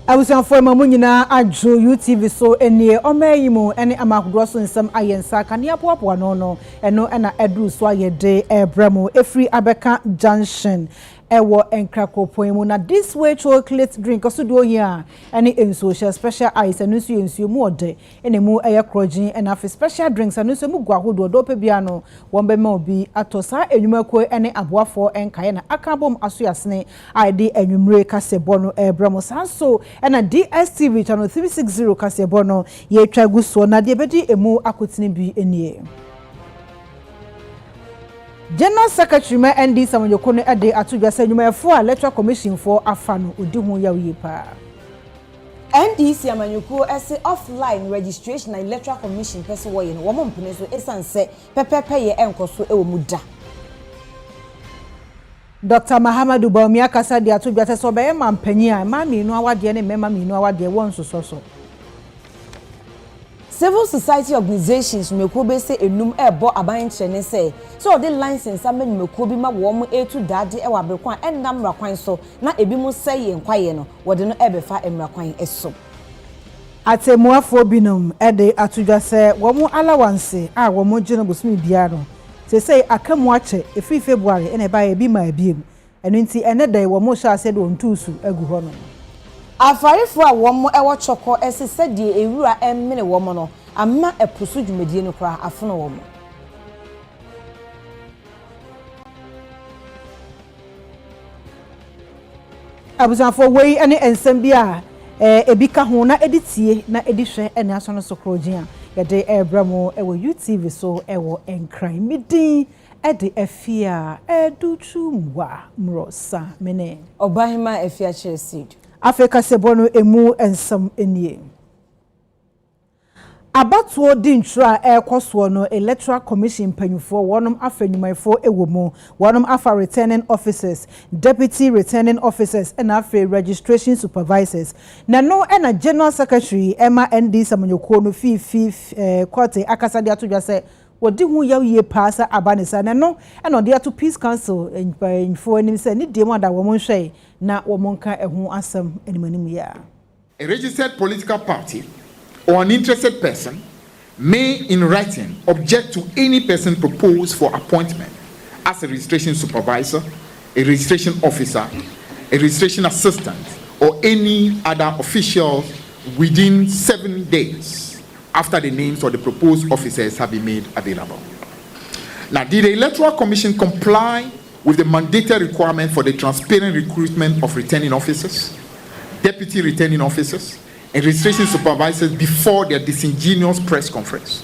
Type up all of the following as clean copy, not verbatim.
Abusanfo mamu nyina adwo UTV so enie omayimu ene amakodro so nsem ayensa kania poapoa no eno na edru so ayede ebremu efri abeka junction ewo enkrakopon mu na this way chocolate drink so do here ene enso special ice enu so ensuo mu ode ene mu eye krogin ene afi special drinks enu so mu gwahodo do pe bia no won be ma obi atosa enwumako ene aboafo enkaye na akabom asoyasene ide enwumre kasebo no ebremu sanso ena DSTV channel 360 kasebo no ye twa guso na de bedi emu akotini bi enie General Secretary ma ND Samanyoko no ade atudwa sa nyumafo Electoral Commission for afano odi hu yawie pa ND Samanyoko ese offline registration na Electoral Commission pese wo ye no wo mpene so esanse pepepe ye enkoso ewo muda Dr. Mahamadu Baumia kasa de atudwa se so be mampanyi a ma minu awade ne mema minu awade won soso Civil society organizations meko be say enum ebo aban chene say so the license amen meko bi ma wo mo etu dade e wa brekwan enam rakwan so na ebi mu say enkwaye no wode no ebefa emrakwan eso Atemuafo binum ede atudwa se wo mo allowance a wo mo gine bosumi bia no say akamu ache efi February ene ba e bi ma biem eno nti ene dai wo mo sha said on tusu agu ho no Afarifo a womo ewo choko ese sedie ewura emmene womo no amma epusu dwumadie no kra afono womo Abusanfo wei ene ensem bia ebika ho na editie na edihwe ene aso no sokrogin a yede ebramo ewo UTV so ewo enkran midin ede afia edutumwa mrosa mene Obahima afia Chelsea Africa sebono emu ensam enie Abatuo dintra ekoso no Electoral Commission panyufo wonom afanyumayfo ewomu wonom afa returning officers deputy returning officers and afa registration supervisors na no na general secretary Emma ND Samanyoko no fi court akasa de atodwa se wodi hu yawie paasa abanisa na no na ode ato peace council info anim se ni demo da wo monhwe na wo monka ehu asem animanim ya A registered political party or an interested person may in writing object to any person proposed for appointment as a registration supervisor, a registration officer, a registration assistant, or any other official within 7 days after the names of the proposed officers have been made available. Now, did the Electoral Commission comply with the mandated requirement for the transparent recruitment of returning officers, deputy returning officers, and registration supervisors before their disingenuous press conference?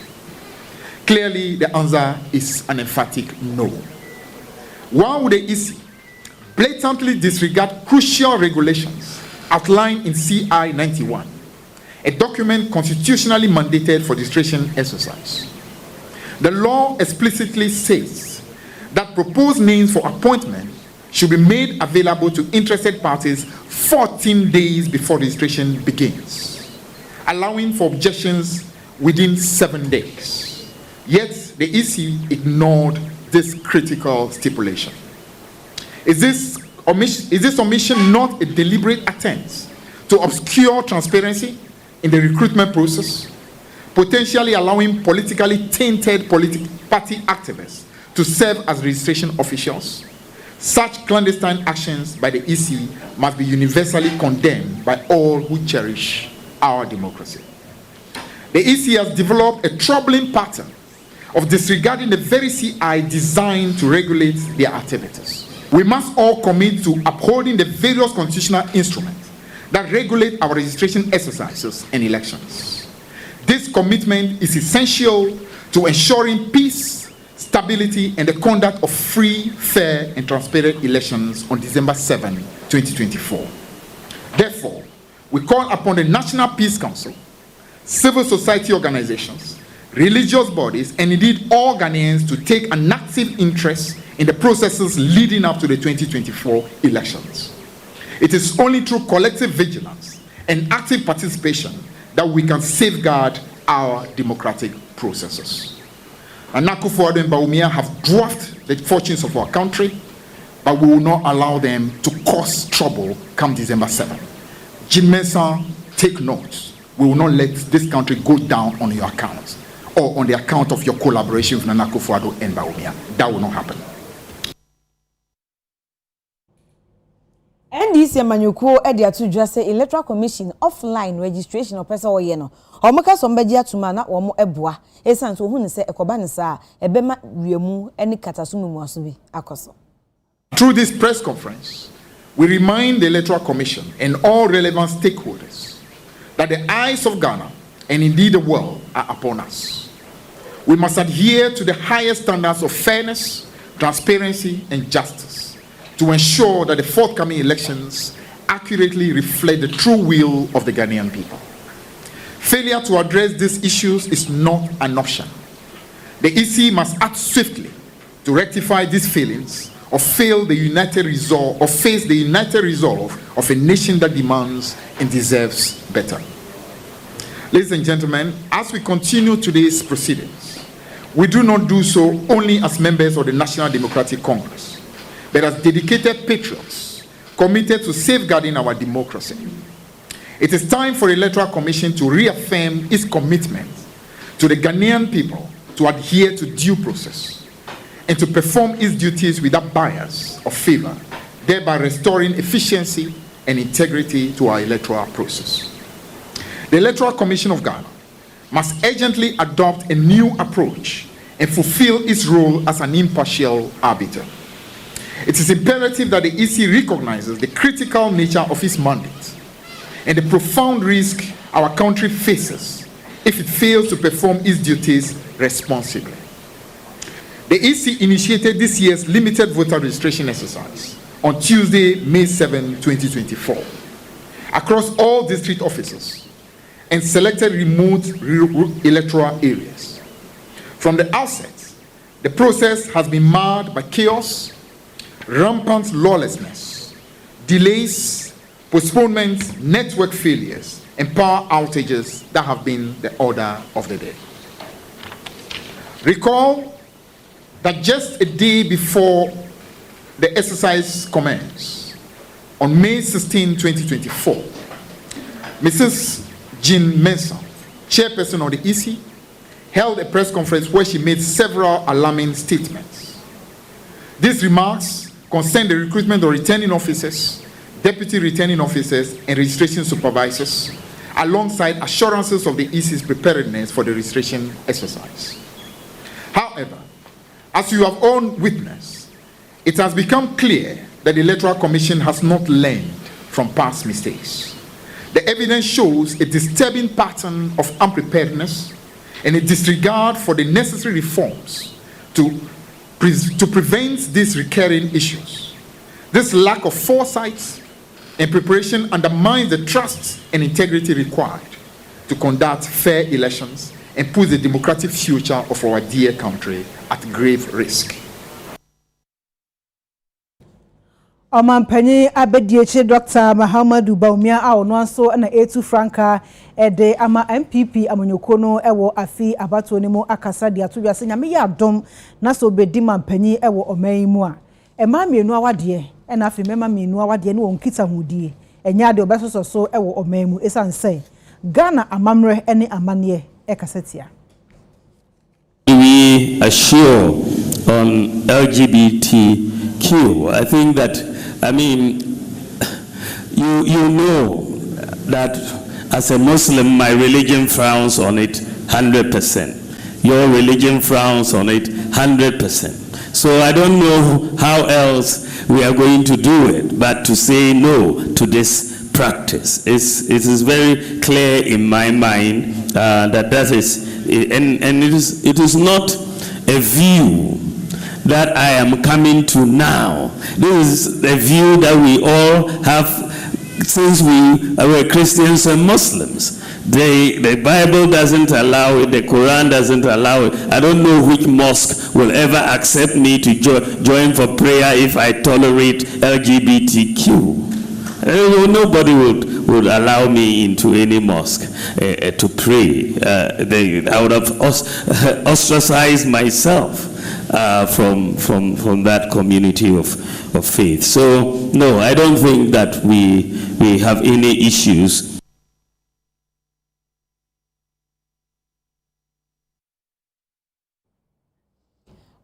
Clearly, the answer is an emphatic no. Why would the EC blatantly disregard crucial regulations outlined in CI 91, a document constitutionally mandated for registration exercise? The law explicitly says that proposed names for appointment should be made available to interested parties 14 days before registration begins, allowing for objections within 7 days. Yet the EC ignored this critical stipulation. Is this omission not a deliberate attempt to obscure transparency in the recruitment process, potentially allowing politically tainted party activists to serve as registration officials? Such clandestine actions by the EC must be universally condemned by all who cherish our democracy. The EC has developed a troubling pattern of disregarding the very CI designed to regulate their activities. We must all commit to upholding the various constitutional instruments that regulate our registration exercises and elections. This commitment is essential to ensuring peace, stability, and the conduct of free, fair, and transparent elections on December 7, 2024. Therefore, we call upon the National Peace Council, civil society organizations, religious bodies, and indeed all Ghanaians to take an active interest in the processes leading up to the 2024 elections. It is only through collective vigilance and active participation that we can safeguard our democratic processes. And Akufo-Addo and Bawumia have dwarfed the fortunes of our country, but we will not allow them to cause trouble come December 7. Jim Mensah, take note. We will not let this country go down on your account or on the account of your collaboration with Nana Akufo-Addo and Bawumia. That will not happen. NDC Manyuko Edia to just say Electoral Commission offline registration of person or yeno. Omoka sombedia to mana or mo ebwa. Esan to who say ekobanisa ebema wiemu any katasumu mwasubi akoso. Through this press conference, we remind the Electoral Commission and all relevant stakeholders that the eyes of Ghana and indeed the world are upon us. We must adhere to the highest standards of fairness, transparency, and justice to ensure that the forthcoming elections accurately reflect the true will of the Ghanaian people. Failure to address these issues is not an option. The EC must act swiftly to rectify these failings or face the united resolve of a nation that demands and deserves better. Ladies and gentlemen, as we continue today's proceedings, we do not do so only as members of the National Democratic Congress, but as dedicated patriots committed to safeguarding our democracy. It is time for the Electoral Commission to reaffirm its commitment to the Ghanaian people to adhere to due process and to perform its duties without bias or favor, thereby restoring efficiency and integrity to our electoral process. The Electoral Commission of Ghana must urgently adopt a new approach and fulfill its role as an impartial arbiter. It is imperative that the EC recognizes the critical nature of its mandate and the profound risk our country faces if it fails to perform its duties responsibly. The EC initiated this year's limited voter registration exercise on Tuesday, May 7, 2024, across all district offices and selected remote electoral areas. From the outset, the process has been marred by chaos, rampant lawlessness, delays, postponements, network failures, and power outages that have been the order of the day. Recall that just a day before the exercise commenced, on May 16, 2024, Mrs. Jean Mensah, chairperson of the EC, held a press conference where she made several alarming statements. These remarks concern the recruitment of returning officers, deputy returning officers, and registration supervisors, alongside assurances of the EC's preparedness for the registration exercise. However, as you have all witnessed, it has become clear that the Electoral Commission has not learned from past mistakes. The evidence shows a disturbing pattern of unpreparedness and a disregard for the necessary reforms to prevent these recurring issues. This lack of foresight and preparation undermines the trust and integrity required to conduct fair elections and puts the democratic future of our dear country at grave risk. Omampanyi abedieche Dr. Muhammadu Bawumia a ono aso na etu franka ede ama MPP amonyokono ewo afi abato ne mu akasa de ato wiase nyame ya dom na so bedi mampanyi ewo oman mu a ema mienu awade na afi mema mienu awade ne wonkita hudie enya de obesoso so ewo oman mu esanse Ghana amamre ene amane ekasetia. We assure on LGBTQ. I think that, I mean, you know that as a Muslim, my religion frowns on it 100%. Your religion frowns on it 100%. So I don't know how else we are going to do it, but to say no to this practice. It is very clear in my mind that is, and it is not a view that I am coming to now. This is a view that we all have since we were Christians and Muslims. The Bible doesn't allow it, the Quran doesn't allow it. I don't know which mosque will ever accept me to join for prayer if I tolerate LGBTQ. Nobody would allow me into any mosque to pray. I would have ostracized myself from that community of faith. So no, I don't think that we have any issues.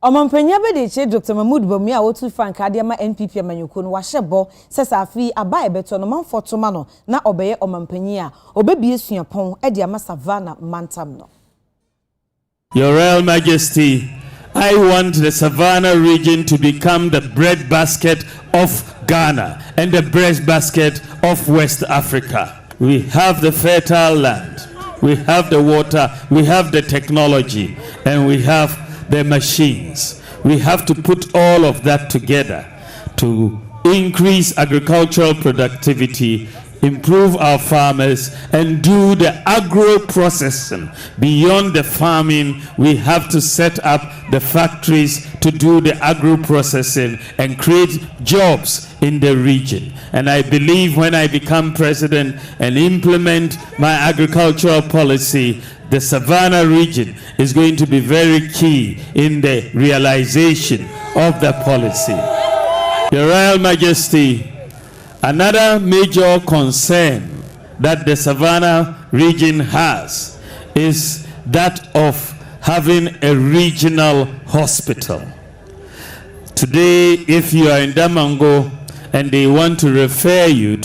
Omampanya bedeche Dr. Mahmood Bawumia wotu Frank Adiama NPP amanyuko no wahye sesa afi aba ebeto no manfoto ma no na obeye omampanya obebie suapon e dia Savannah mantam no. Your Royal Majesty, I want the Savannah region to become the breadbasket of Ghana and the breadbasket of West Africa. We have the fertile land, we have the water, we have the technology, and we have the machines. We have to put all of that together to increase agricultural productivity, improve our farmers, and do the agro-processing. Beyond the farming, we have to set up the factories to do the agro-processing and create jobs in the region. And I believe when I become president and implement my agricultural policy, the Savannah region is going to be very key in the realization of the policy. Your Royal Majesty, another major concern that the Savannah region has is that of having a regional hospital. Today, if you are in Damango and they want to refer you,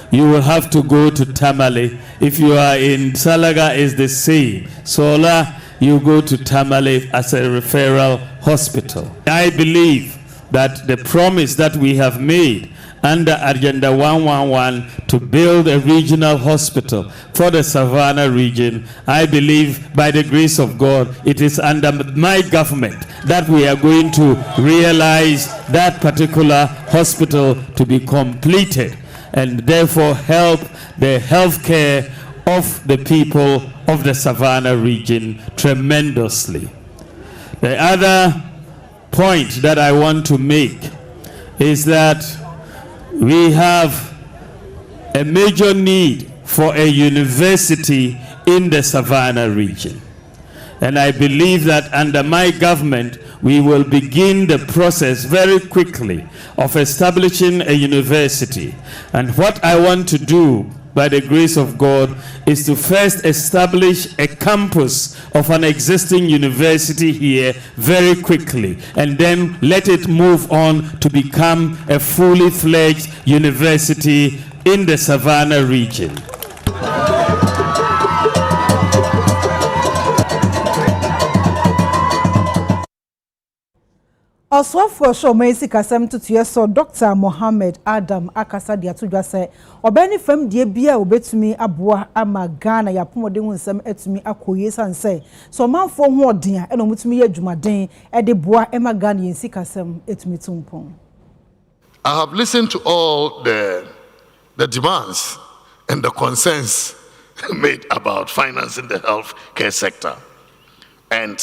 you will have to go to Tamale. If you are in Salaga, it's the same. Sola, you go to Tamale as a referral hospital. I believe that the promise that we have made under Agenda 111 to build a regional hospital for the Savannah region, I believe by the grace of God, it is under my government that we are going to realize that particular hospital to be completed, and therefore help the healthcare of the people of the Savannah region tremendously. The other point that I want to make is that we have a major need for a university in the Savannah region. And I believe that under my government, we will begin the process very quickly of establishing a university. And what I want to do, by the grace of God, is to first establish a campus of an existing university here very quickly, and then let it move on to become a fully fledged university in the Savannah region. Oswafo show Macy Kasem to so Dr. Mohammed Adam Akasa dia tudwa se obeni fam die bia obetumi aboa ama Ghana ya pomode nsem etumi akoye sanse so manfo ho odin a eno mutumi ye adwumaden e de boa ema Ghana yensi Kasem etumi tumpon. I have listened to all the demands and the concerns made about financing the health care sector, and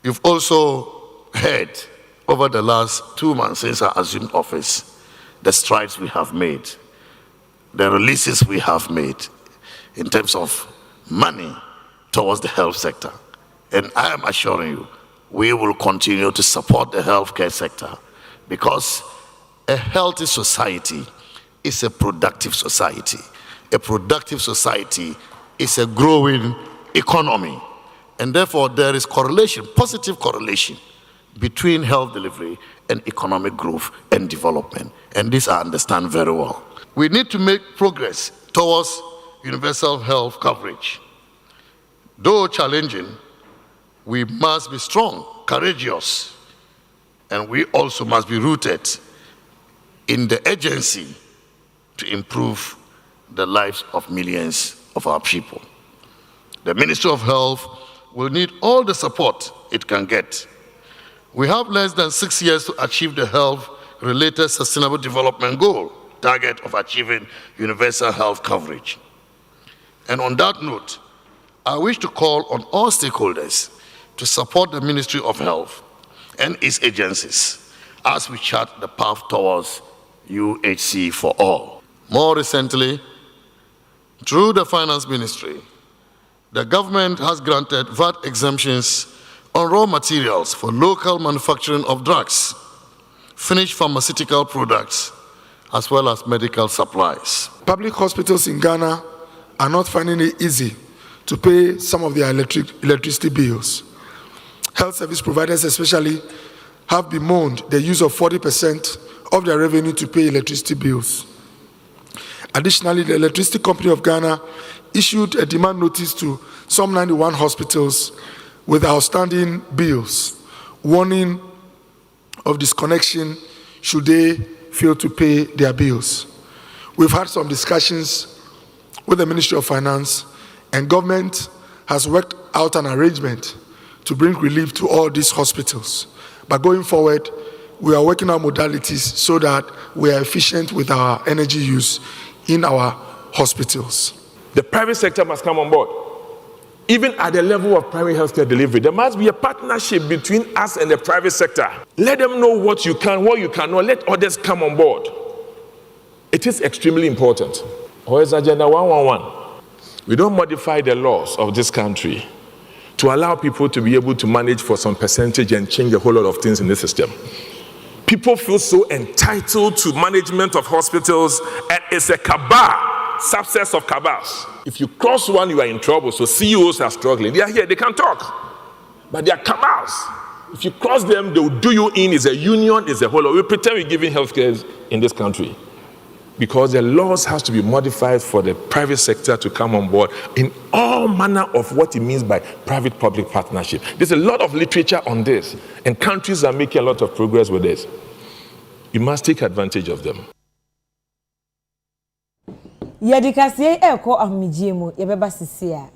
you've also heard over the last 2 months since I assumed office the strides we have made, the releases we have made in terms of money towards the health sector. And I am assuring you, we will continue to support the healthcare sector, because a healthy society is a productive society. A productive society is a growing economy. And therefore, there is correlation, positive correlation, between health delivery and economic growth and development. And this I understand very well. We need to make progress towards universal health coverage. Though challenging, we must be strong, courageous, and we also must be rooted in the urgency to improve the lives of millions of our people. The Ministry of Health will need all the support it can get. We have less than 6 years to achieve the health-related sustainable development goal, target of achieving universal health coverage. And on that note, I wish to call on all stakeholders to support the Ministry of Health and its agencies as we chart the path towards UHC for all. More recently, Through the Finance Ministry, the government has granted VAT exemptions on raw materials for local manufacturing of drugs, finished pharmaceutical products, as well as medical supplies. Public hospitals in Ghana are not finding it easy to pay some of their electricity bills. Health service providers especially have bemoaned the use of 40% of their revenue to pay electricity bills. Additionally, the Electricity Company of Ghana issued a demand notice to some 91 hospitals with outstanding bills, warning of disconnection should they fail to pay their bills. We've had some discussions with the Ministry of Finance, and government has worked out an arrangement to bring relief to all these hospitals. But going forward, we are working on modalities so that we are efficient with our energy use in our hospitals. The private sector must come on board. Even at the level of primary healthcare delivery, there must be a partnership between us and the private sector. Let them know what you can, what you cannot. Let others come on board. It is extremely important. Where's Agenda 111? We don't modify the laws of this country to allow people to be able to manage for some percentage and change a whole lot of things in the system. People feel so entitled to management of hospitals, and it's a cabal. Subsets of cabals. If you cross one, you are in trouble. So CEOs are struggling. They are here, they can talk. But they are cabals. If you cross them, they will do you in. It's a union, it's a whole lot. We pretend we're giving healthcare in this country. Because the laws has to be modified for the private sector to come on board in all manner of what it means by private-public partnership. There's a lot of literature on this, and countries are making a lot of progress with this. You must take advantage of them. Yedikasiye eko ahmijiemu yebeba sisia.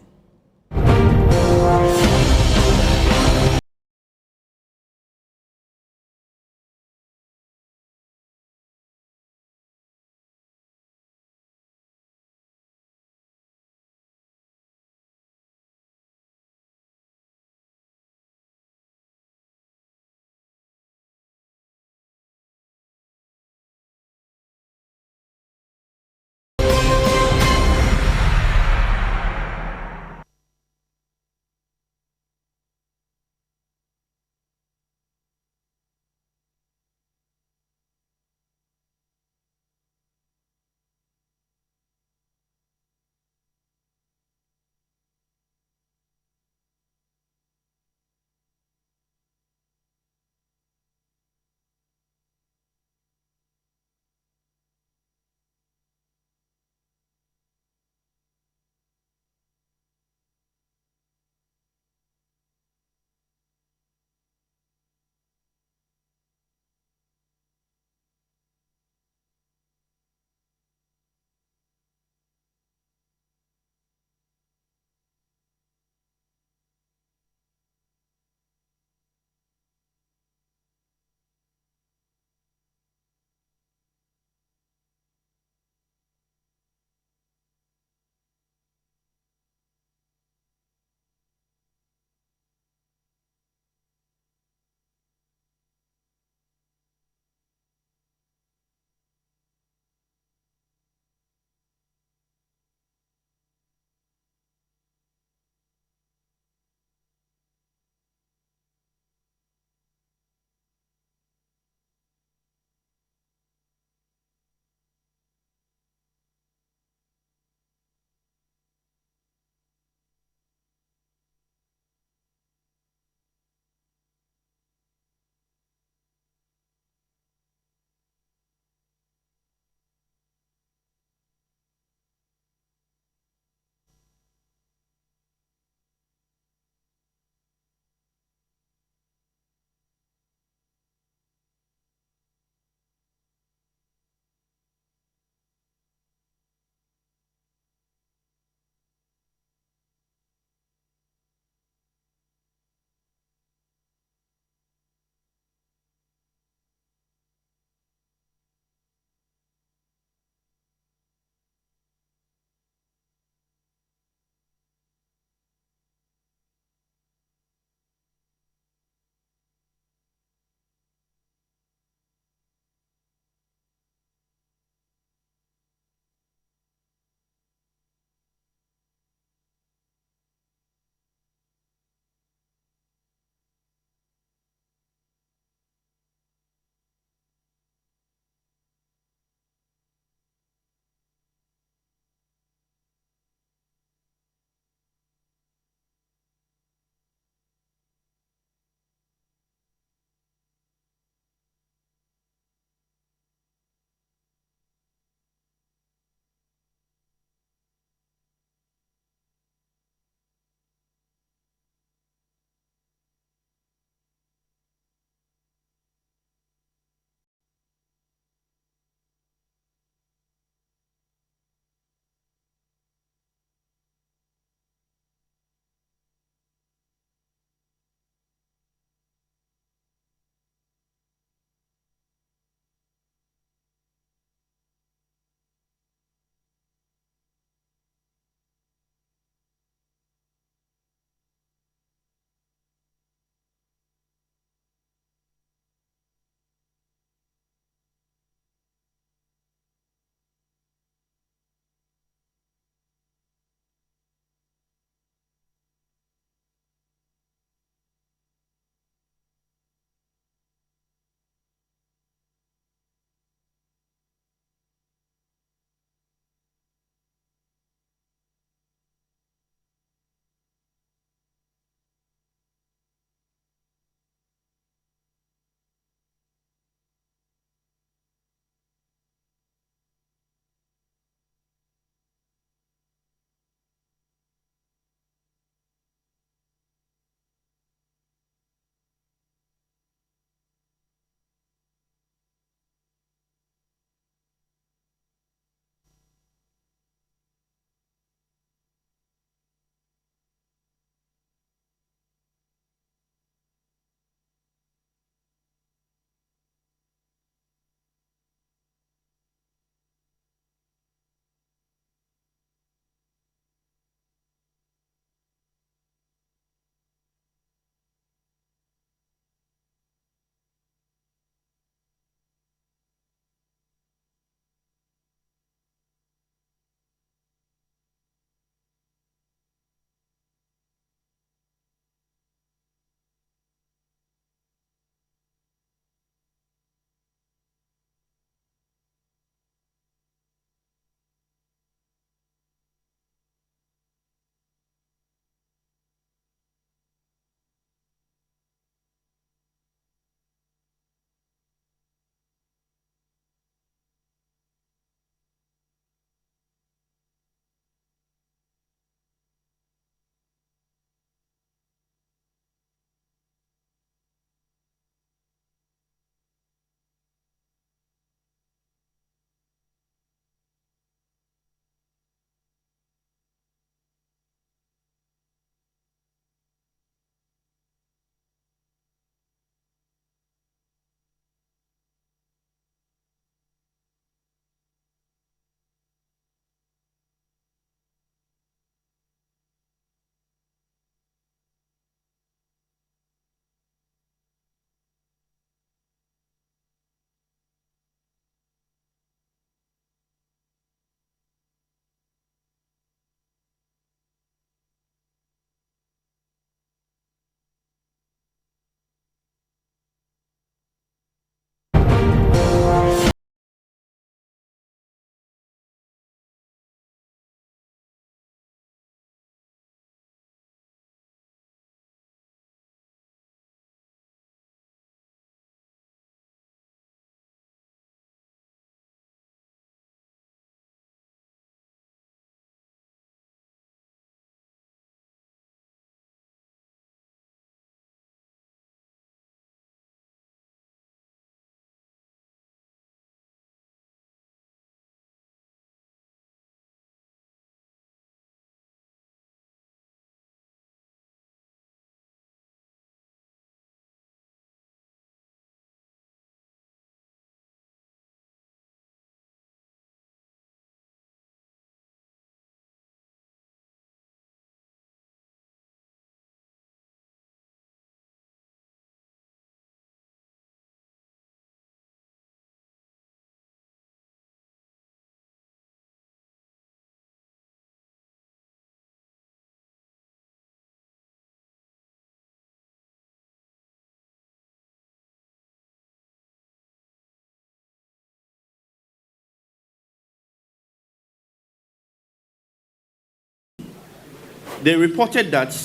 they reported that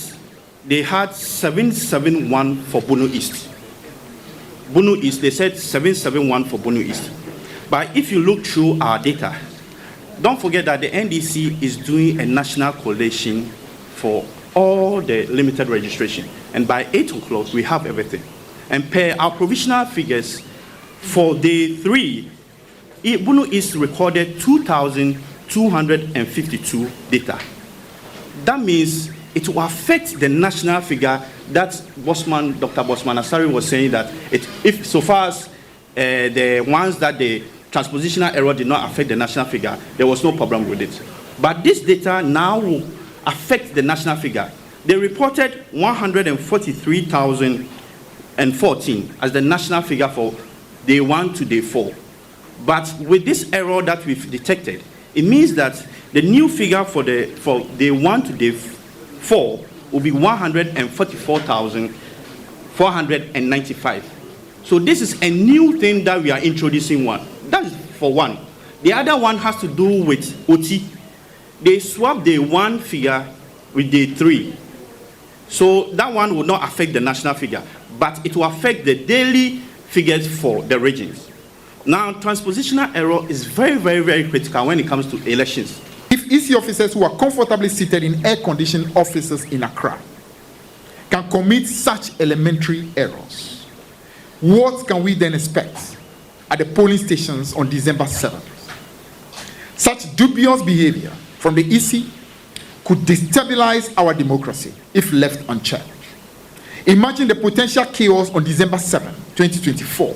they had 771 for Bono East. Bono East, they said 771 for Bono East. But if you look through our data, don't forget that the NDC is doing a national collation for all the limited registration. And by 8 o'clock, we have everything. And per our provisional figures, for day 3, Bono East recorded 2,252 data. That means it will affect the national figure that Dr. Bosman Asari was saying that if so far as the ones that the transpositional error did not affect the national figure, there was no problem with it. But this data now will affect the national figure. They reported 143,014 as the national figure for day 1 to day 4. But with this error that we've detected, it means that the new figure for day 1 to day 4 will be 144,495. So this is a new thing that we are introducing one. That is for one. The other one has to do with OT. They swap day 1 figure with day 3. So that one will not affect the national figure, but it will affect the daily figures for the regions. Now, transpositional error is very, very, very critical when it comes to elections. If EC officers who are comfortably seated in air-conditioned offices in Accra can commit such elementary errors, what can we then expect at the polling stations on December 7th? Such dubious behavior from the EC could destabilize our democracy if left unchecked. Imagine the potential chaos on December 7, 2024,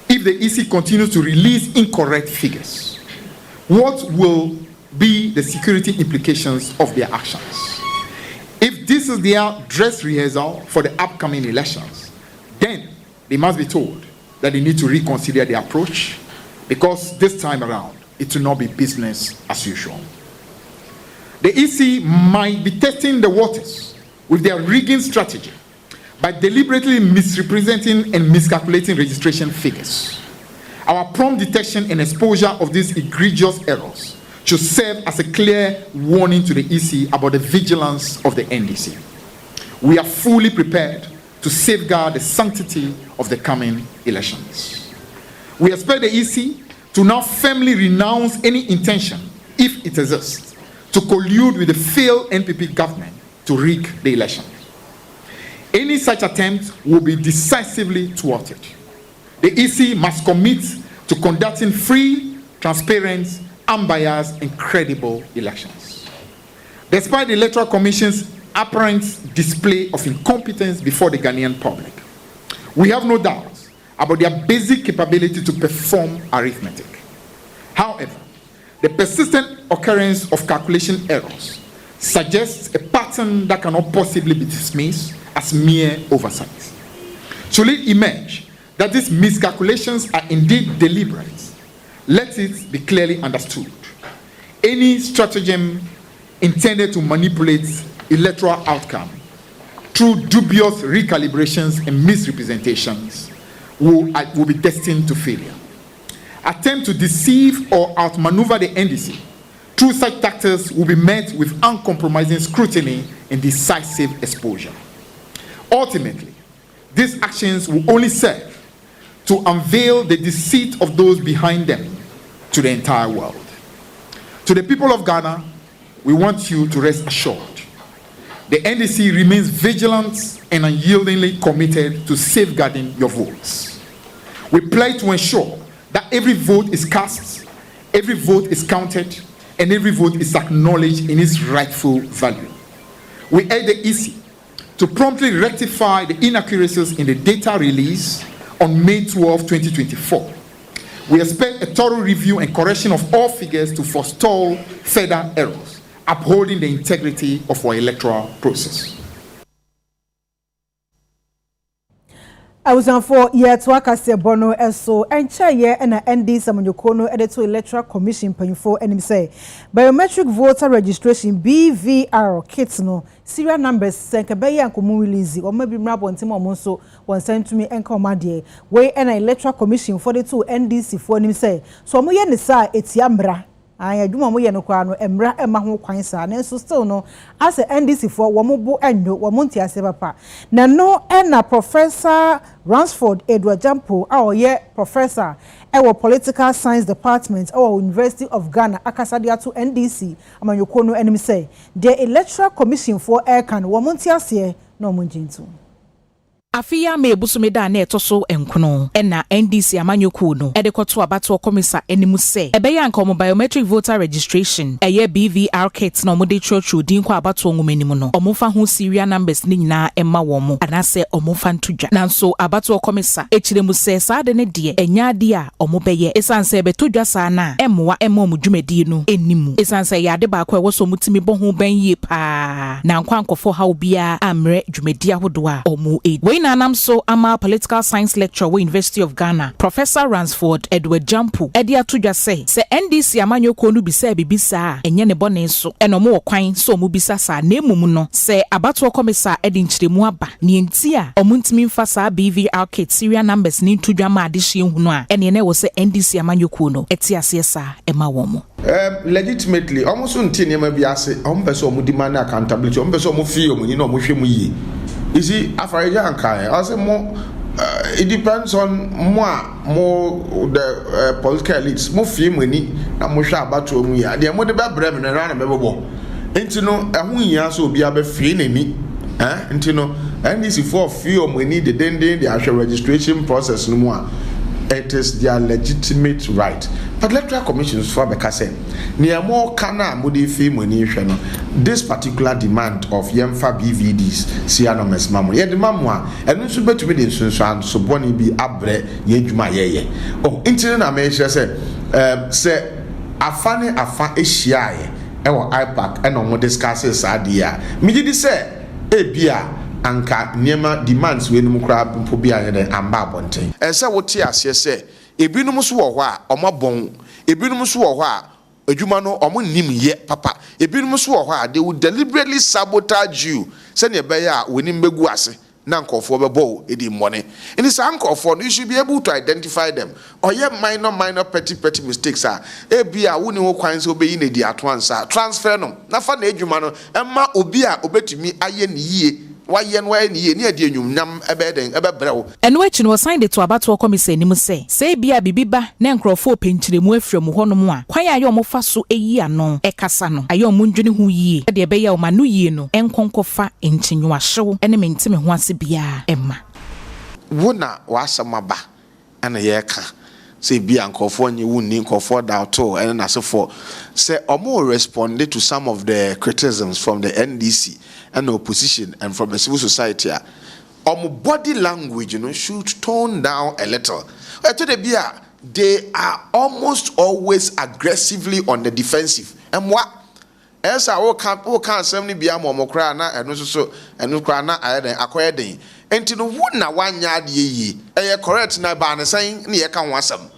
if the EC continues to release incorrect figures. What will be the security implications of their actions? If this is their dress rehearsal for the upcoming elections, then they must be told that they need to reconsider their approach, because this time around, it will not be business as usual. The EC might be testing the waters with their rigging strategy by deliberately misrepresenting and miscalculating registration figures. Our prompt detection and exposure of these egregious errors should serve as a clear warning to the EC about the vigilance of the NDC. We are fully prepared to safeguard the sanctity of the coming elections. We expect the EC to now firmly renounce any intention, if it exists, to collude with the failed NPP government to rig the elections. Any such attempt will be decisively thwarted. The EC must commit to conducting free, transparent, unbiased, and credible elections. Despite the Electoral Commission's apparent display of incompetence before the Ghanaian public, we have no doubt about their basic capability to perform arithmetic. However, the persistent occurrence of calculation errors suggests a pattern that cannot possibly be dismissed as mere oversight. Should it emerge that these miscalculations are indeed deliberate, let it be clearly understood. Any stratagem intended to manipulate electoral outcome through dubious recalibrations and misrepresentations will be destined to failure. Attempt to deceive or outmaneuver the NDC through such tactics will be met with uncompromising scrutiny and decisive exposure. Ultimately, these actions will only serve to unveil the deceit of those behind them to the entire world. To the people of Ghana, we want you to rest assured. The NDC remains vigilant and unyieldingly committed to safeguarding your votes. We pledge to ensure that every vote is cast, every vote is counted, and every vote is acknowledged in its rightful value. We urge the EC to promptly rectify the inaccuracies in the data release on May 12, 2024. We expect a thorough review and correction of all figures to forestall further errors, upholding the integrity of our electoral process. I was on for year to Akase Bono so and chair ye and ND Samanyokono editor Electoral Commission paying and him say biometric voter registration BVR kits no serial numbers senkabeye and kumu release or maybe mrabo ntimo monso one sent to me and commandie way and Electoral Commission for the two NDC for him say so mo ye ni sa etiambra Aya dwuma mo ye no kwa no emra ema ho kwan sa na so still no as NDC for wo mo bo enyo wo mo ntiase papa na no na Professor Ransford Edward Jampo a oye professor ewo political science department or University of Ghana akasadia to NDC amanyoko no enim say the Electoral Commission for Aircan wo mo ntiase no mo njintu Afia me busumeda na etoso enkono na NDC amanyoku no edekoto abato komisa enimu se ebeya nka omo biometric voter registration eye BVR kits na omode chochu din kwa abato ngumenimu no omofa ho serial numbers ni nyina emma wo mo anase omofa ntudwa nanso abato komisa echiremu se sa de ne de enya de a omobeye esanse betodwa sa na emwa emma omudwumedi no enimu esanse yade ba kwa wo so mutimi bo ho ban yie pa na nkwa nkofo ha obia amre dwumedi ahodo a omo Nanam so ama political science lecturer with University of Ghana Professor Ransford Edward Jampo edia tudwa se NDC amanyoko no bisa bibisa enye ne bone so eno mo kwan so mu bisa sa na emum no se abato komisa edi nchiremu aba ne enti a omuntimi mfa sa BVR kit serial numbers ni tudwa ma ade hye hunu a ene ne wo se NDC amanyoko no eti ase sa ema wo mo legitimately almost unti ne ma bi ase ombese omudima na accountability ombese omufi omuni na omuhwe mu yi. You see, after I say more, it depends on more the political elites. More few money, na more sure about to me. The more the bad bremen and run a mebo. Into no, a who ya so be a free enemy. Into no, and this is for few money, the the actual registration process no more. It is their legitimate right. But Electoral Commission for Bekase, near more kana mudi fee money. This particular demand of Yemfa BVDs, Sianomes Mamu, yet the Mamma, and also bet to be the Sunsan, so Bonnie be abre yejuma ye. Oh, internet America say a funny afa Asia, our IPAC, and on what discusses idea. Midi say, Ebia. Anka niema demands we no crab pobia ne amba bonten ense wote ase se ebinum so wo ho a omabon ebinum so wo ho a adwuma no omo nim ye papa ebinum so wo ho a they would deliberately sabotage you se ne be ya woni mbegu ase na nkofo bebo edi money in this nkofo no you should be able to identify them or ye minor petty mistakes are ebia woni ho kwan se obeyi na di atwansa transfer no na fa na adwuma no emma obi a obetumi aye ne yie wayen ni ne ade enwumnam ebeden ebebrɛw eno achi no sign it to abato komisa nim se bia bibiba na nkrofo penkyiremu afrem honom a kwan aye omofa so eyi ano ekasa no aye omundwene ho yie de ebeya omanu yie no enkonkofa enchinwahyew ene mentime ho ase bia emma wona wasamaba ana yeka se bia nkofo nye wuni nkofo dauto ene nasefo se omo respond to some of the criticisms from the NDC and the opposition and from the civil society body language should tone down a little. They are almost always aggressively on the defensive. And what else I can't suddenly be a momocrana and also and Ukraina acquired and to no na 1 yard ye correct na ban saying near can want some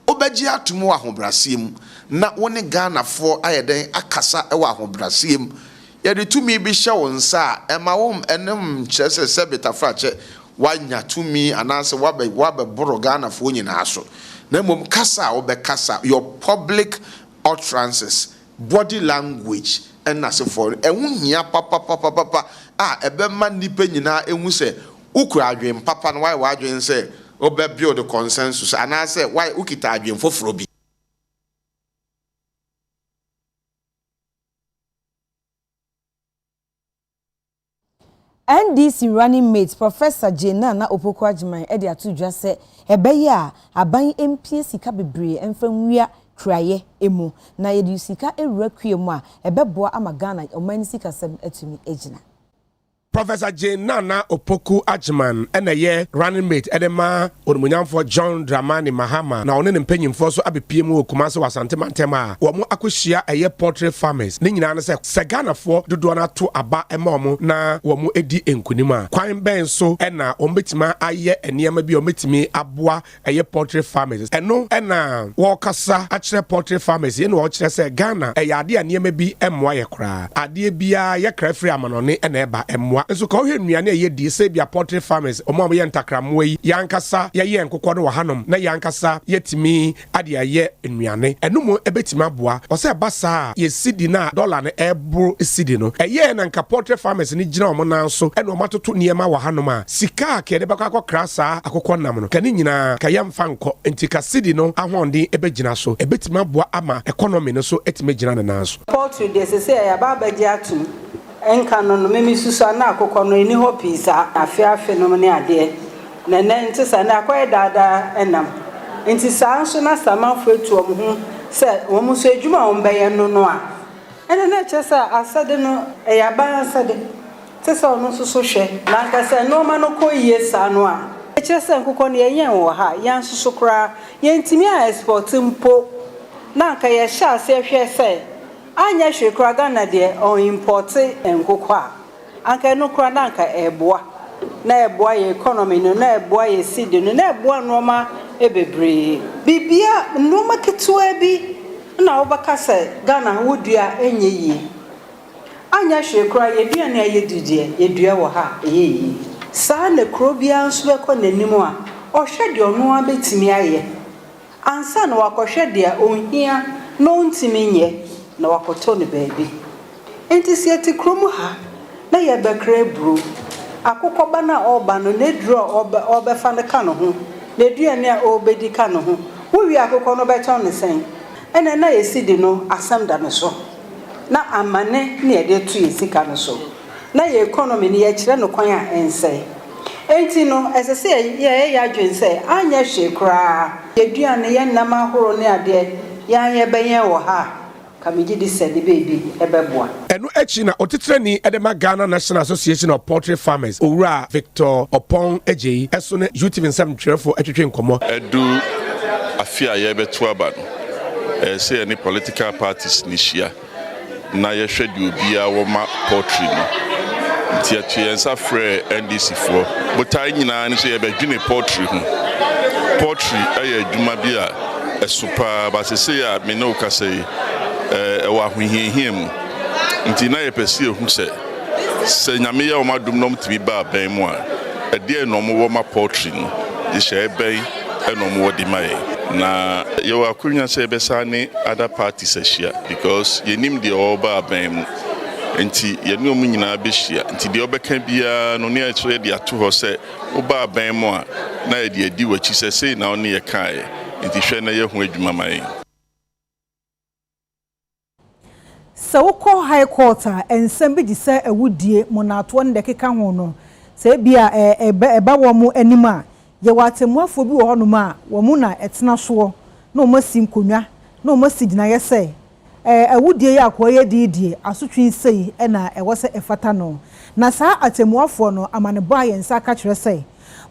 Obejia to more hobrasim na one Ghana for ayeden akasa ewa hobrasim. Yede tumi bi hye won sa ema wom enem chese sebeta frache wanya tumi anase wabe boro Ghana fo nyina so na mom kasa obekasa your public utterances body language enase for ehunhia papa ebe ma nipa nyina ehu se ukura adwen papa no why adwen se obe build the consensus anase why ukita adwen foforo bi NDC running mate Professor Jenana Opoku Ajiman edi atudwa se ebeye a aban MP sika bebre emfa nwia kraye emu na yedi sika ewura kuemu a ebeboa ama Ghana omani sika sem atumi ejina Professor Jenana Opoku Ajiman ena ye running mate edema onumunyamfo John Dramani Mahama na one ne mpanyimfo so abepiem wo Kumase Wasante Mantema wo mo akohia eye poultry farmers ne nyina ne se Ghana fo dodo na to aba ema mo na wo mo edi enkunima kwan ben so ena ombetima aye enema bi ometimi aboa eye poultry farmers eno ena wo kasa akire poultry farmers ye no wo kire se Ghana eye ade enema bi emmoa ye kra ade bia ye kra free amanone ena eba emmoa nso ka ohwe nnuane ye di se bia poultry farmers omo am ye ntakramo yi yankasa ye nkokɔ no wɔ hanom na yankasa yetimi ade aye nnuane enum ebetimi aboa ɔsɛ basa ye sidi na dollar na ebro sidi no eye na nka poultry farmers ni gina omo nan so ene omo atoto niema wɔ hanom a sika ka de baka akɔkra saa akokɔ nam no kani nyina ka yamfa nkɔ enti ka sidi no ahonde ebegina so ebetimi aboa ama economy no so etimi gina na nan so poultry de se ya ba baji atum enka no no memi susu na akokɔ no eni ho pizza afiafe no ne ade na nti sa na akoy dada enam nti sa nso na samanfo etu ho se wo mu so adwuma wo bɛyɛ no a ene na kyesa asade no ya ba asade te sa ono so so hwɛ na nka se no ma no kɔ yie sa no a kyesa nkokɔ no yɛn wɔ ha yan so so kra yɛntimi a export mpo na nka yɛ hye ase hwɛ se anya hwekura Ghana de o import nkokɔ a anka no kura na nka eboa na eboa ye economy no na eboa ye seed no na eboa noma ebebre bibia noma ketewa bi na obaka se Ghana wodua enye yi anya hwekura ye dua na ye dudie ye dua wɔ ha eyi saa na krobia nso bekɔ nanim a ɔhwɛ de ɔno abetimi aye ansa na wakɔhwɛ de onhia no ntimi nye na wakoto ne baby enti sieti kromu ha na ye bekra bru akokoba na oba no ne duro obefa ne ka no ho ne duane a obedi ka no ho wo wi akokɔ no beton ne sen ene na yesidi no asam da ne so na amane ne ye de tu yesika no so na ye economy ne ye kire no kwan a ense enti no esese ye adwen se anya hwe kra ye duane ye nam ahoro ne ade ya ye benye wo ha kamiji di said baby ebeboa enu echi na otitreni edema Ghana National Association of Poultry Farmers owura Victor Opon Ejeyi eso ne UTV nsam twerefo atwetwe nkomo edu afia ye betu aba no say any political parties ni hia na ye hwede obia wo ma poultry no nti atuensa frɛ NDC for botai nyina ni so ye bedwene poultry ho poultry aye adwuma bi a esupa ba se ya me no ka say ewa hwehihia mu nti na ye pese ehu se nyame ya o madum nom tibi ba ban mu a ede no mo wo ma poultry no de hye ben eno mo wodi mai na ye wa kunya se besa ne other parties ahia because ye nim de o ba ban mu nti ye no mu nyina be hia nti de obeka bia no ne aso ye de ato ho se o ba ban mu a na ye de adi wachi se na one ye kae nti hwe na ye hu adwuma mai Sawko High Court ensem bi gise awudie monato nde keka ho no se bia eba wo mu anima ye watemuafo bi wo ho no ma wo mu na etena so na o masi nkonwa na o masi gina ye se awudie ya akoye didie asotwe sei na ewo se efata no na saa atemuafo no amanebo ayensa ka kire se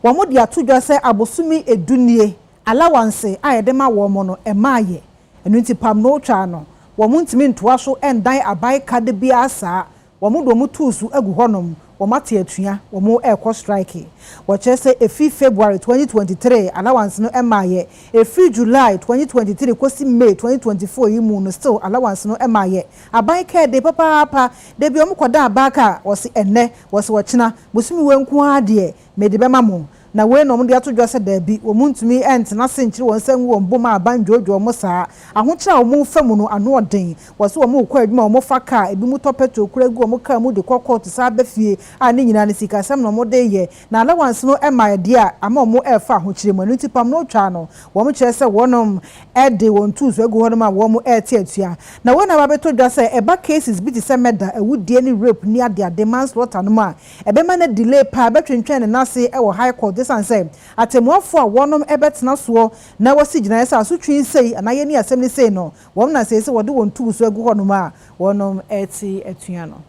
wo mu de atodwa se abosumi edunie allowance ayedema wo mo no emaaye enu nti pam no twa no womu ntimi ntoa so endan abai kade bia saa womu do mu tusu agu honom womate atua womu ekɔ strike wɔkyerɛ efi February 2023 allowance no emaaye efi July 2023 kosi May 2024 yi mu no still allowance no emaaye abai kade papa de bi omukoda abaka wɔse enne wɔse wɔkyena bosumi wenku ade mede bema mo na we no mde ato dwase da bi omuntumi entena senkyire won san wo mboma abanjojo mo saa ahokyera wo famu no ano oden wose wo mo kwa adwuma wo fa ka ebi mu topeto kura gu wo ka mu de kokko to saa bafie a ne nyina ne sika sam no mo de ye na allowance no ema de a ama mo efa ahokyere mo nti pam no twa no wo mo kyerɛ sɛ wonom ede won tuzo egu honom a wo mo ete atua na we na ba beto dwase eba cases bi ti sɛ meda awudie ni rape ni ade manslaughter no ma ebema na delay pa betwentwen ne nase e wo high court this and say atemuafo a wonom ebetena so na wasi gina yesa asotwe sei anaye ni asem ni sei no wom na sei se wode won tu so agu honom a wonom eti atua no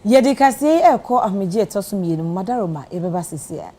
yedikase ekɔ ahmeje etoso mienu madaroma ebeba sisia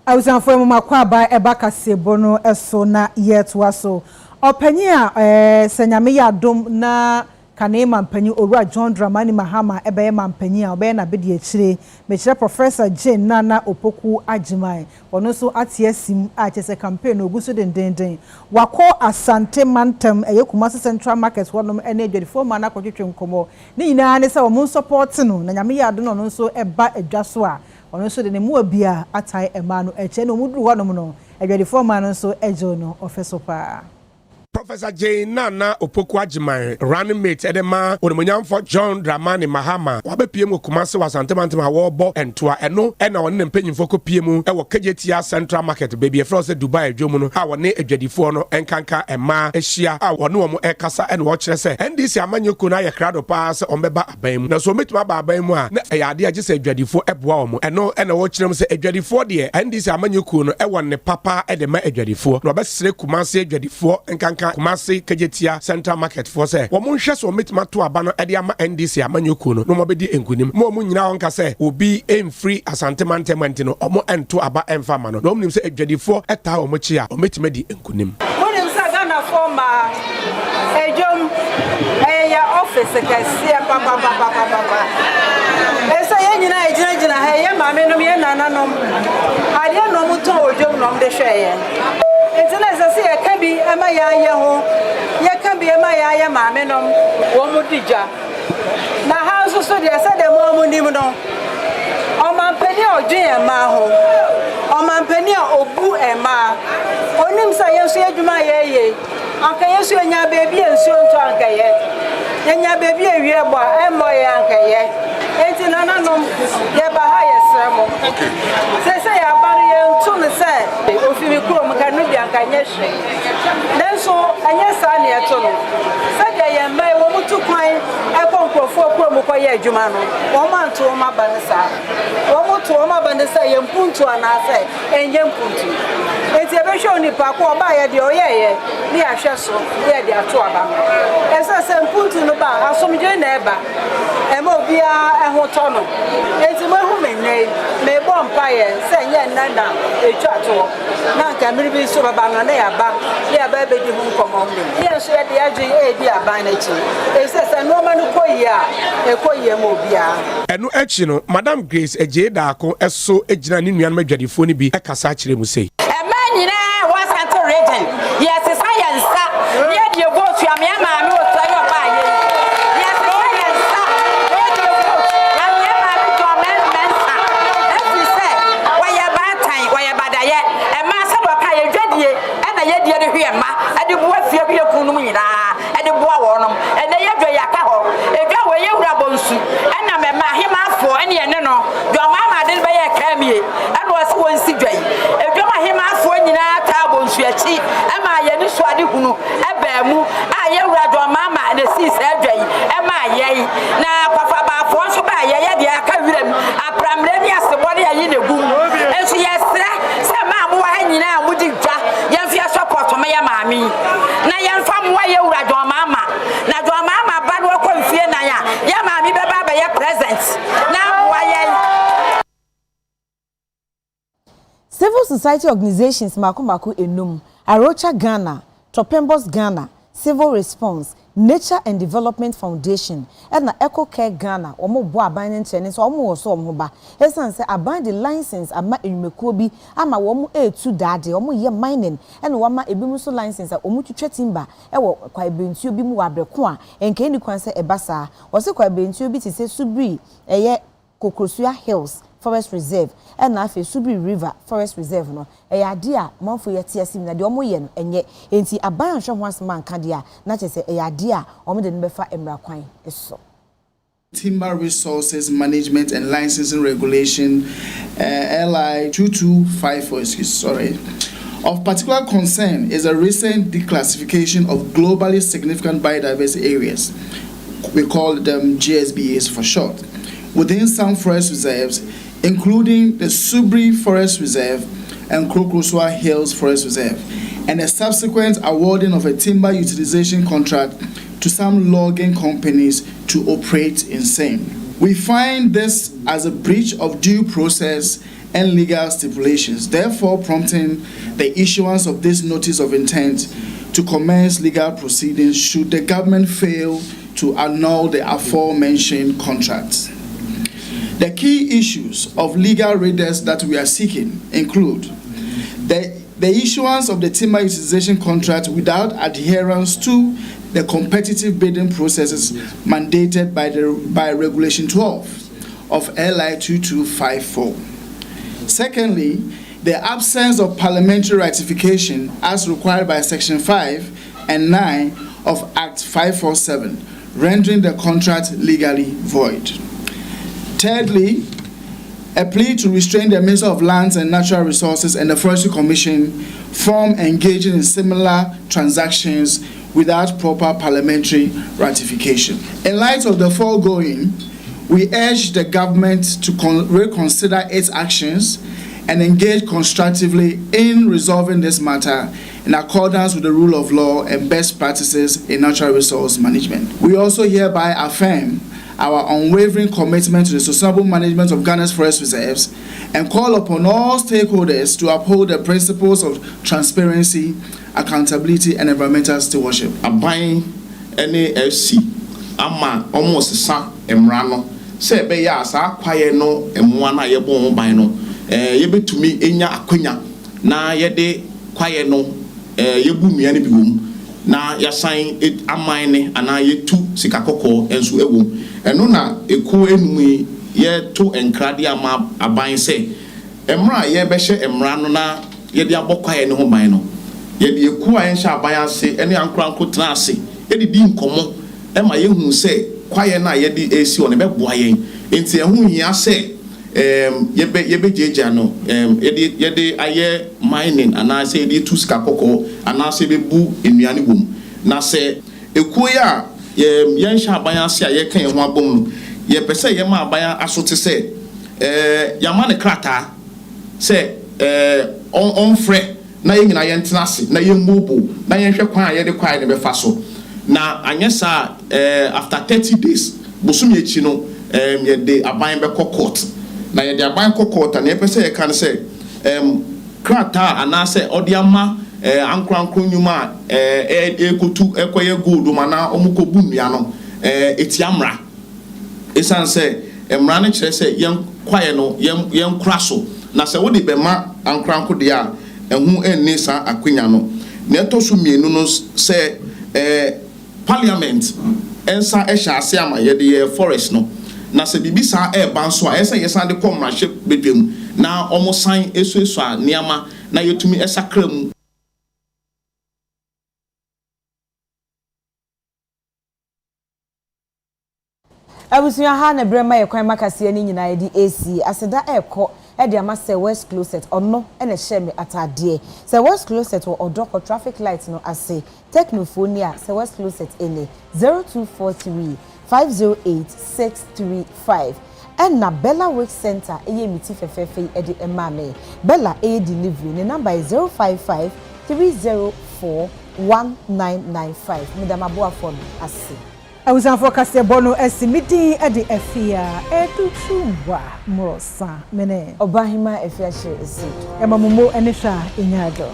awusanfo mu makwa ba eba kasebo no eso na yeto aso opanyi a senyame ya dom na kanema mpanyi Owura John Dramani Mahama ebe mampanyi a obe na bedi akire mechire Professor Jane Nana Opoku Agyeman ono so atiesim a chese campaign oguso dendenden wako Asante Mantem Kumasi Central Market wonom ene adwadifo ma na kwetwetwe nkomo ni nyina ne se wo support no na nyame ya do no so eba adwaso a ono so de ne mu obia atai ema no eche no muduru wonom no adwadifo ma no so ejo no ofeso pa. Professor Jane Nana Opoku Agyeman running mate edema onimonyamfo John Dramani Mahama wabepiem Kumasi Asante Mantem awobo entoa eno ena wone mpanyimfo kopiem ewo Kejetia Central Market baby efrose Dubai adwomu no a wone adwadifo no enkanka ema ehia a wone wo ekasa ena wo kire se NDC amanyoko na ye krado pa se ombeba aban na so metima ba aban mu a na eyade agye se adwadifo eboa wo eno ena wo kire se adwadifo de NDC amanyoko no ewo ne papa edema adwadifo na obesere Kumasi adwadifo enkanka Kumasi Kejetia Central Market for say wo monhwe so metima to aba no ede ama NDC amanyoko no no mobedi enkunim mo nyina wonka se obi free Asante Mantem no omo ento aba emfa ma no no mnim se adwadifo eta omo chi a ometima di enkunim monim sa Ghana former ejom eya office kasia papa esa ye nyina ejina ha ye ma me no me nana no ade no mo to ojom no de hweye Internet say e can be ama ya ho ye can be ama ya ma me no wo mu dija na ha so de say de mo mu nim no o man pani odwen e ma ho o man pani obu e ma onim say yeso adwuma ye anka yeso nya bebi enso nto anka ye nya bebi ewie bo e mo ye anka ye enti nana no ye ba ha ye sremo say ya ba ye nto ne say ofimi kuro mu kanu bi anka nye hwe nenso anya sa ne eto no say ye mai wo mutu kwan e konkrofo kuro mu ko ye adwuma no wo ma nto ma ba ne sa wo mutu wo ma ba ne sa ye mpuntu ana say enye mpuntu enti e be hwe oni pa ko ba ye de oyeye ni ahwe so ye de ato aba esa se mpuntu no ba asomje na eba e ma obia ho to no enti mo hu menye me bo mpa ye se nye nana etwa to na nka mmiri bi so baba no na ya ba be di hu nkomo mi ye so ye de agi e di aba na chi e se no ma no koyi a e koyi mo obia enu echi no Madam Grace Ejeda ako eso ejina ni nuan madwadifo ni bi e kasa kire mu sei nyina wasante region yes science ye die vote ya me ma me otu ayo ba ye yes science ye die vote ya me ma me to mensa every say wa ya ba tan wa ya badaye e ma se do ka ye dwadie e na ye die de hwe ma e de boa fie bi ekunum nyina e de boa wonom e na ye dwa ya ka ho e dwa we ye wura bonsu e na me ma hima afo e ne ne no dwa ma ma de be ye ka mie e no se wonsi dwai e dwa ma hima afo nyina ta bonsu achi e ma ye ni so ade hunu e ba mu a ye wura dwa ma ma na si se dwai e ma ye na kwafa ba afo so ba ye ye de aka wiram apramre ni asebo ne ye ne gum e so ye sra se ma mu wa nyina mu di dwa ye mfia support ma ye ma mi na ye mfa mu wa ye wura dwa ma ma na dwa ma ma ba no ko mfie na ya ma mi be ba ba ye present na wa ye Civil society organizations makumako enum Arocha Ghana, Topembos Ghana, Civil Response, Nature and Development Foundation, and na Eco Care Ghana, omo bo aban nchene so omo wo so omo ba. Esan say aban the license ama enumekuobi ama wo mo etu dade omo ye mining and wo ma ebi mu so license a omo twetwe timber e wo kwa ebentuo bi mu wabreko a enke ni kwan say ebasa. Wo se kwa ebentuo bi ti se Subri eye Kokrosua Hills Forest Reserve and na fe Subri River Forest Reserve no e ya de a manfo ye tie asim na de omo ye no enye enti aban hwe ho asema nka de a na chese e ya de a omo de no befa emra kwan eso Timber Resources Management and Licensing Regulation LI 2254 Of particular concern is a recent declassification of globally significant biodiversity areas. We call them GSBAs for short, within some forest reserves, including the Subri Forest Reserve and Kokrosua Hills Forest Reserve, and a subsequent awarding of a timber utilization contract to some logging companies to operate in same. We find this as a breach of due process and legal stipulations, therefore prompting the issuance of this notice of intent to commence legal proceedings should the government fail to annul the aforementioned contracts. The key issues of legal redress that we are seeking include the issuance of the timber utilization contract without adherence to the competitive bidding processes mandated by Regulation 12 of LI 2254. Secondly, the absence of parliamentary ratification as required by Section 5 and 9 of Act 547, rendering the contract legally void. Thirdly, a plea to restrain the Minister of Lands and Natural Resources and the Forestry Commission from engaging in similar transactions without proper parliamentary ratification. In light of the foregoing, we urge the government to reconsider its actions and engage constructively in resolving this matter in accordance with the rule of law and best practices in natural resource management. We also hereby affirm our unwavering commitment to the sustainable management of Ghana's forest reserves and call upon all stakeholders to uphold the principles of transparency, accountability, and environmental stewardship. Aban NAFC ama almost sa emrano se be ya sa kwaye no emwa na ye bon ban no ye betumi enya akonya na ye de kwaye no ye bu nua ne bi wom na ya san aman ne ana ye tu sikakoko enso ewo eno na eku enumi ye to enkrade ama aban se emra ye be hye emra no na ye de abokwaye ne ho ban no ye de eku a enhye aban ase ene ankranko tena ase ye de di nkomo ema ye hu se kwaye na ye de esi o ne be boa yen enti ehu hia se ye be jeja no ye de aye mining ana se ye de tu sikakoko ana se be bu enuane wom na se eku ya ye nhya aban ase a ye kan ye ho abom ye pese ye ma aban asote se yama ne krata se on frɛ na ye nyina ye ntena ase na ye mmobo na ye hwɛ kwan a ye de kwai ne be fa so na anyesa after 30 days bosum ye chi no ye de aban be court na ye de aban court na ye pese ye kan se krata ana se odiama ankranko nyuma ekotu ekoye gold mana omukobu nua no etiamra esan se emra ne kire se yen kwaye no yen kraso na se wodi be ma ankranko de a ehu enni sa akwenya no na etoso mienu no se parliament ensa ehya ase ama ye de forest no na se bibisa ban so a ese yesan de komra hye bedwem na omosan esuesu a niama na yetumi esakra mu. Abusuya ha na brema ye kwan makase ani nyina ye di AC aseda ekọ e de ama se West Closet ono e na hye me atade se West Closet wo odoko traffic light no ase technophone a se West Closet ene 0243 508 635 and na Bella Work Center eye miti fefefe e de emame Bella e delivery ne number is 055 304 1995 midama boa phone ase I was on focus bono esimidi edi efia etutuwa mrosa mene obahima efia share esi emamumo enisha inyado.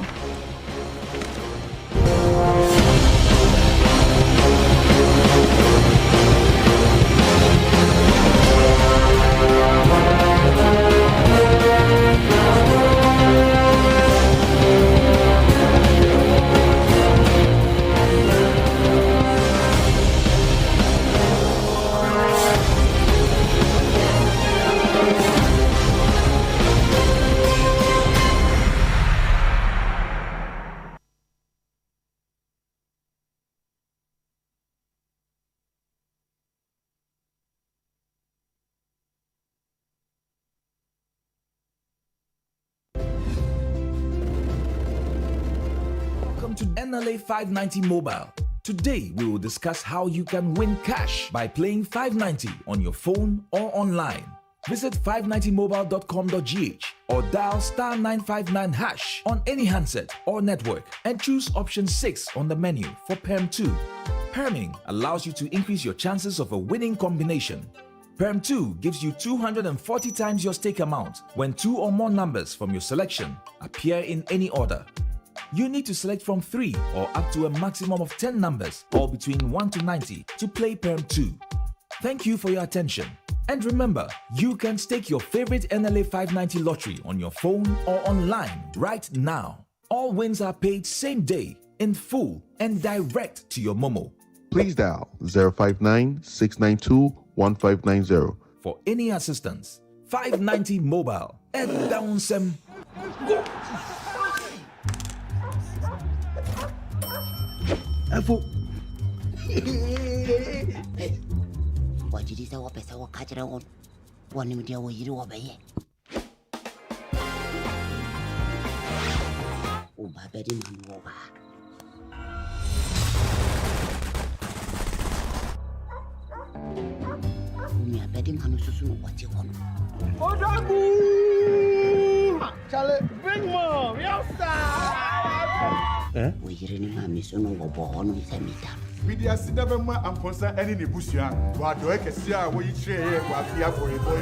To NLA 590 Mobile. Today, we will discuss how you can win cash by playing 590 on your phone or online. Visit 590mobile.com.gh or dial *959# on any handset or network and choose option 6 on the menu for PERM 2. PERMing allows you to increase your chances of a winning combination. Perm 2 gives you 240 times your stake amount when 2 or more numbers from your selection appear in any order. You need to select from 3 or up to a maximum of 10 numbers, all between 1 to 90, to play Perm 2. Thank you for your attention. And remember, you can stake your favorite NLA 590 lottery on your phone or online right now. All wins are paid same day, in full, and direct to your Momo. Please dial 059-692-1590. For any assistance, 590 Mobile. And down some. What did you say? What person will catch it on? One immediate way you obey. Oh, my baby man over. My baby man is so what you want. Charlie, bring more. Yes, sir. We are in my mission over born with a meter. Media Sidabama and Ponsa and in the Busia, what do I can see? We trade what we have for a boy.